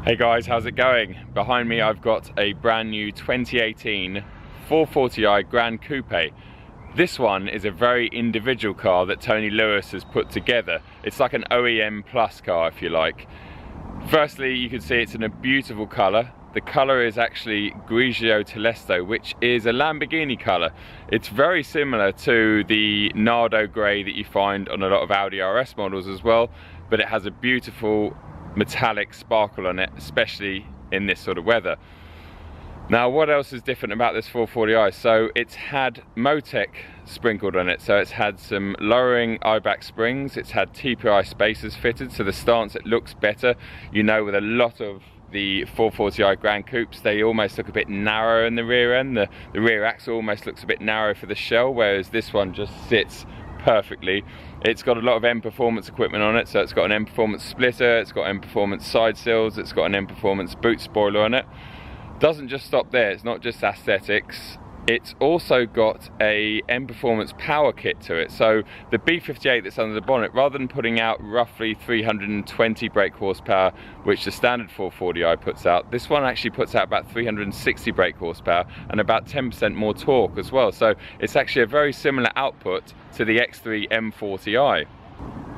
Hey guys, how's it going? Behind me I've got a brand new 2018 440i Gran Coupe. This one is a very individual car that Tony Lewis has put together. It's like an OEM plus car, if you like. Firstly, you can see it's in a beautiful colour. The colour is actually Grigio Telesto, which is a Lamborghini colour. It's very similar to the Nardo grey that you find on a lot of Audi RS models as well, but it has a beautiful metallic sparkle on it, especially in this sort of weather. Now, what else is different about this 440i? So it's had Motech sprinkled on it, so it's had some lowering Eibach springs, it's had TPI spacers fitted, so the stance, it looks better. You know, with a lot of the 440i Gran Coupes, they almost look a bit narrow in the rear end. The rear axle almost looks a bit narrow for the shell, whereas this one just sits perfectly. It's got a lot of M Performance equipment on it, so it's got an M Performance splitter, it's got M Performance side sills, it's got an M Performance boot spoiler on it. Doesn't just stop there, it's not just aesthetics, it's also got a M Performance power kit to it. So the B58 that's under the bonnet, rather than putting out roughly 320 brake horsepower, which the standard 440i puts out, this one actually puts out about 360 brake horsepower and about 10% more torque as well. So it's actually a very similar output to the X3 M40i.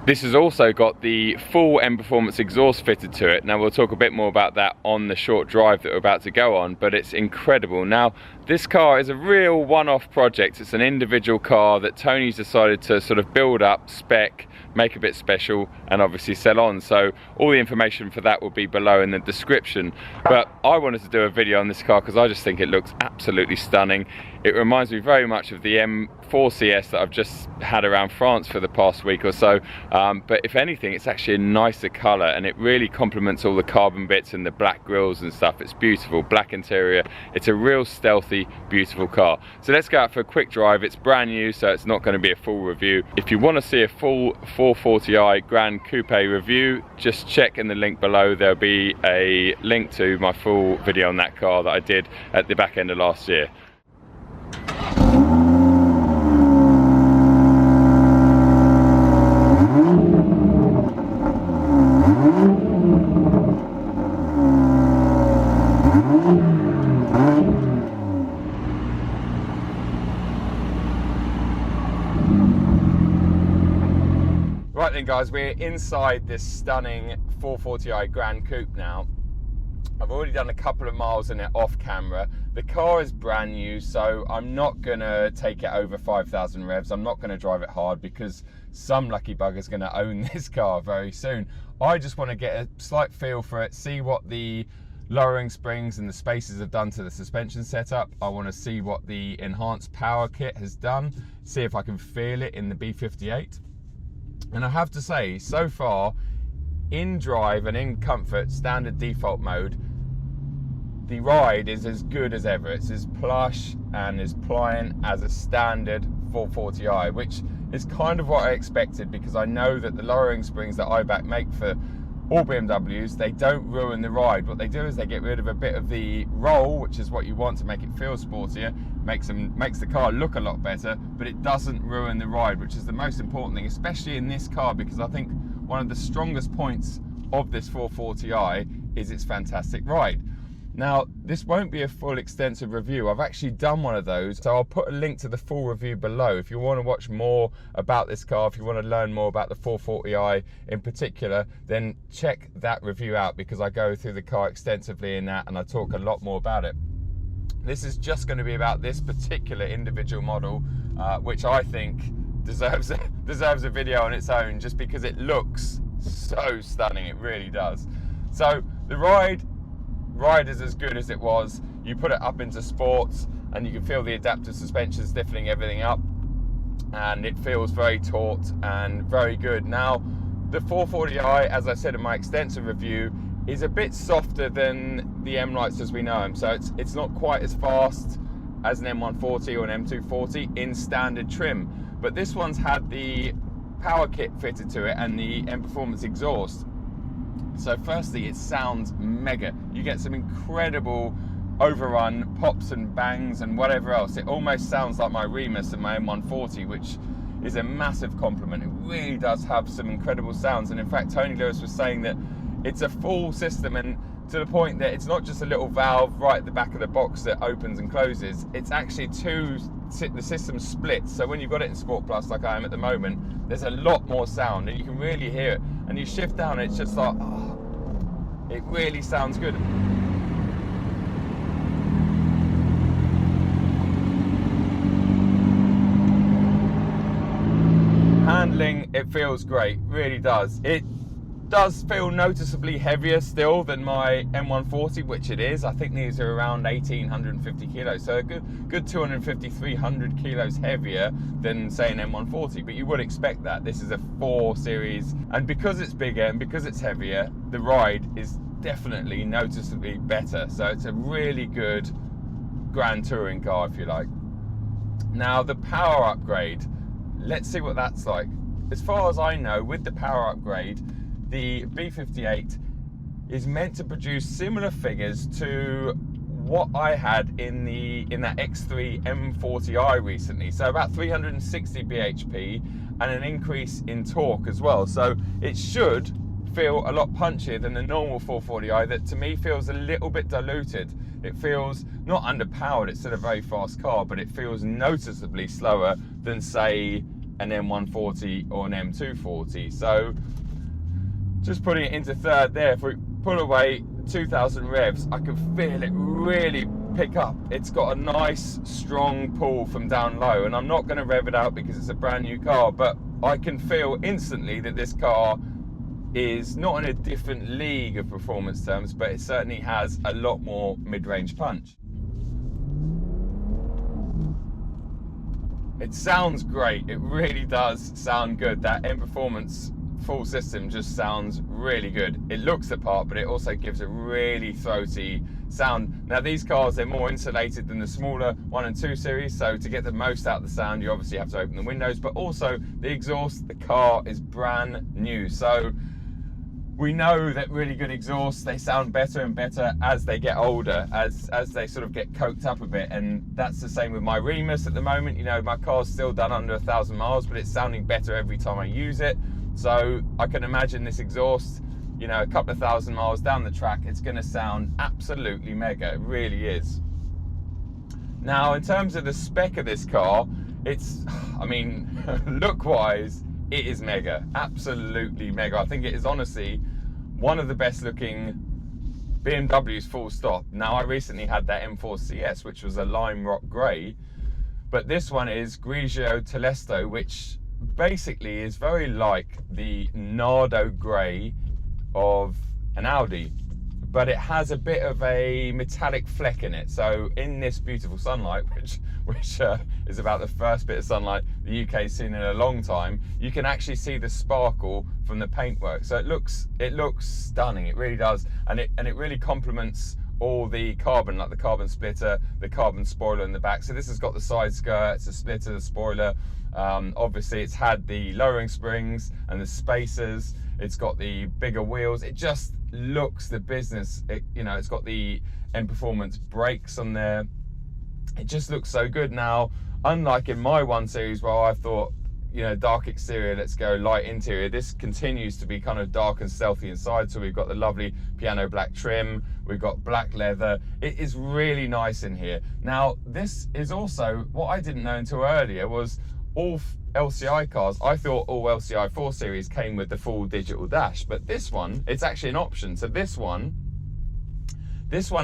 This has also got the full M Performance exhaust fitted to it. Now we'll talk a bit more about that on the short drive that we're about to go on, but it's incredible. Now this car is a real one-off project. It's an individual car that Tony's decided to sort of build up, spec, make a bit special, and obviously sell on. So all the information for that will be below in the description. But I wanted to do a video on this car because I just think it looks absolutely stunning. It reminds me very much of the M4 CS that I've just had around France for the past week or so. But if anything, it's actually a nicer colour, and it really complements all the carbon bits and the black grills and stuff. It's beautiful, black interior. It's a real stealthy, beautiful car. So let's go out for a quick drive. It's brand new, so it's not going to be a full review. If you want to see a full 440i Gran Coupe review, just check in the link below. There'll be a link to my full video on that car that I did at the back end of last year. Right then guys, we're inside this stunning 440i Gran Coupe now. I've already done a couple of miles in it off camera. The car is brand new, so I'm not gonna take it over 5,000 revs. I'm not gonna drive it hard because some lucky bugger's gonna own this car very soon. I just wanna get a slight feel for it, see what the lowering springs and the spacers have done to the suspension setup. I wanna see what the enhanced power kit has done, see if I can feel it in the B58. And I have to say, so far, in drive and in comfort, standard default mode, the ride is as good as ever. It's as plush and as pliant as a standard 440i, which is kind of what I expected, because I know that the lowering springs that Eibach make for all BMWs, they don't ruin the ride. What they do is they get rid of a bit of the roll, which is what you want to make it feel sportier, makes the car look a lot better, but it doesn't ruin the ride, which is the most important thing, especially in this car, because I think one of the strongest points of this 440i is its fantastic ride. Now, this won't be a full extensive review. I've actually done one of those, so I'll put a link to the full review below. If you want to watch more about this car, if you want to learn more about the 440i in particular, then check that review out, because I go through the car extensively in that and I talk a lot more about it. This is just going to be about this particular individual model, which I think deserves a video on its own, just because it looks so stunning. It really does. So the ride is as good as it was. You put it up into sports and you can feel the adaptive suspension stiffening everything up, and it feels very taut and very good. Now, the 440i, as I said in my extensive review, is a bit softer than the M-Lights as we know them. So it's not quite as fast as an M140 or an M240 in standard trim. But this one's had the power kit fitted to it and the M Performance exhaust. So firstly, it sounds mega. You get some incredible overrun pops and bangs and whatever else. It almost sounds like my Remus and my M140, which is a massive compliment. It really does have some incredible sounds. And in fact, Tony Lewis was saying that it's a full system, and to the point that it's not just a little valve right at the back of the box that opens and closes. It's actually the system's split. So when you've got it in Sport Plus, like I am at the moment, there's a lot more sound and you can really hear it. And you shift down and it's just like, oh, it really sounds good. Handling, it feels great, really does. It does feel noticeably heavier still than my M140, which it is. I think these are around 1,850 kilos, so a good 250, 300 kilos heavier than, say, an M140, but you would expect that. This is a 4 Series, and because it's bigger and because it's heavier, the ride is definitely noticeably better. So it's a really good grand touring car, if you like. Now, the power upgrade, let's see what that's like. As far as I know, with the power upgrade, the B58 is meant to produce similar figures to what I had in that X3 M40i recently. So about 360 bhp and an increase in torque as well. So it should feel a lot punchier than the normal 440i that to me feels a little bit diluted. It feels not underpowered, it's still a very fast car, but it feels noticeably slower than, say, an M140 or an M240. So just putting it into third there, if we pull away 2,000 revs, I can feel it really pick up. It's got a nice strong pull from down low, and I'm not going to rev it out because it's a brand new car, but I can feel instantly that this car is not in a different league of performance terms, but it certainly has a lot more mid-range punch. It sounds great, it really does sound good. That M Performance full system just sounds really good. It looks the part, but it also gives a really throaty sound. Now these cars, they're more insulated than the smaller 1 and 2 Series, so to get the most out of the sound, you obviously have to open the windows, but also the exhaust, the car is brand new. So we know that really good exhausts, they sound better and better as they get older, as they sort of get coked up a bit, and that's the same with my Remus at the moment. You know, my car's still done under 1,000 miles, but it's sounding better every time I use it. So I can imagine this exhaust, you know, a couple of thousand miles down the track, it's going to sound absolutely mega. It really is. Now, in terms of the spec of this car, it's, I mean, look-wise, it is mega, absolutely mega. I think it is honestly one of the best looking BMWs, full stop. Now, I recently had that M4 CS, which was a lime rock grey, but this one is Grigio Telesto, which basically is very like the Nardo grey of an Audi, but it has a bit of a metallic fleck in it. So in this beautiful sunlight, which is about the first bit of sunlight the UK's seen in a long time, you can actually see the sparkle from the paintwork. So it looks stunning. It really does, and it really complements all the carbon, like the carbon splitter, the carbon spoiler in the back. So this has got the side skirts, the splitter, the spoiler. Obviously it's had the lowering springs and the spacers. It's got the bigger wheels. It just looks the business. You know, it's got the M Performance brakes on there. It just looks so good. Now, unlike in my 1 Series where I thought, you know, dark exterior, let's go light interior, this continues to be kind of dark and stealthy inside. So we've got the lovely piano black trim, we've got black leather. It is really nice in here. Now, this is also, what I didn't know until earlier was all LCI cars, I thought all LCI 4 Series came with the full digital dash, but this one, it's actually an option. So this one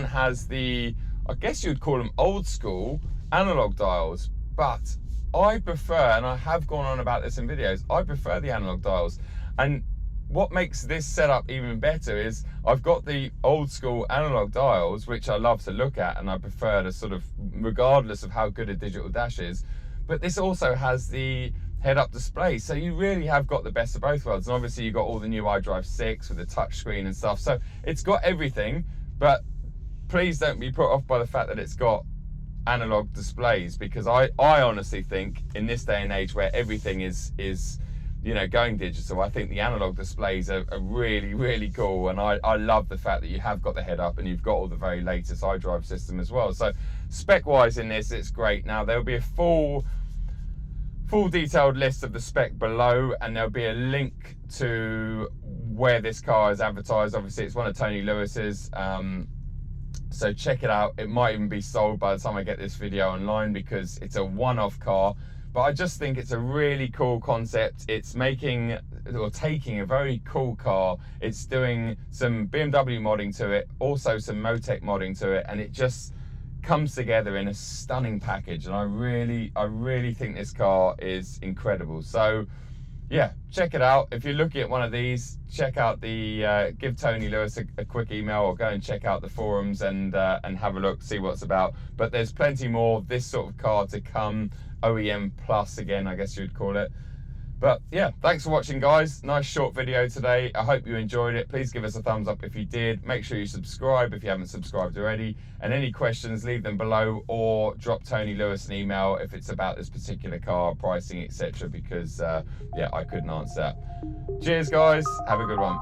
has the, I guess you'd call them old school analog dials, but I prefer, and I have gone on about this in videos, I prefer the analog dials. And what makes this setup even better is I've got the old school analog dials, which I love to look at, and I prefer to sort of, regardless of how good a digital dash is, but this also has the head-up display, so you really have got the best of both worlds. And obviously you've got all the new iDrive 6 with the touch screen and stuff, so it's got everything. But please don't be put off by the fact that it's got analog displays, because I honestly think in this day and age where everything is you know, going digital, I think the analog displays are really, really cool. And I love the fact that you have got the head up and you've got all the very latest iDrive system as well. So spec wise in this, it's great. Now there'll be a full detailed list of the spec below, and there'll be a link to where this car is advertised. Obviously it's one of Tony Lewis's, so check it out. It might even be sold by the time I get this video online, because it's a one-off car. But I just think it's a really cool concept. It's making, or taking, a very cool car. It's doing some BMW modding to it, also some Motech modding to it, and it just comes together in a stunning package. And I really think this car is incredible. So yeah, check it out. If you're looking at one of these, check out the, give Tony Lewis a quick email, or go and check out the forums and have a look, see what's about. But there's plenty more of this sort of car to come, OEM plus again, I guess you'd call it. But yeah, thanks for watching, guys. Nice short video today. I hope you enjoyed it. Please give us a thumbs up if you did. Make sure you subscribe if you haven't subscribed already. And any questions, leave them below, or drop Tony Lewis an email if it's about this particular car, pricing, etc. Because yeah, I couldn't answer that. Cheers, guys. Have a good one.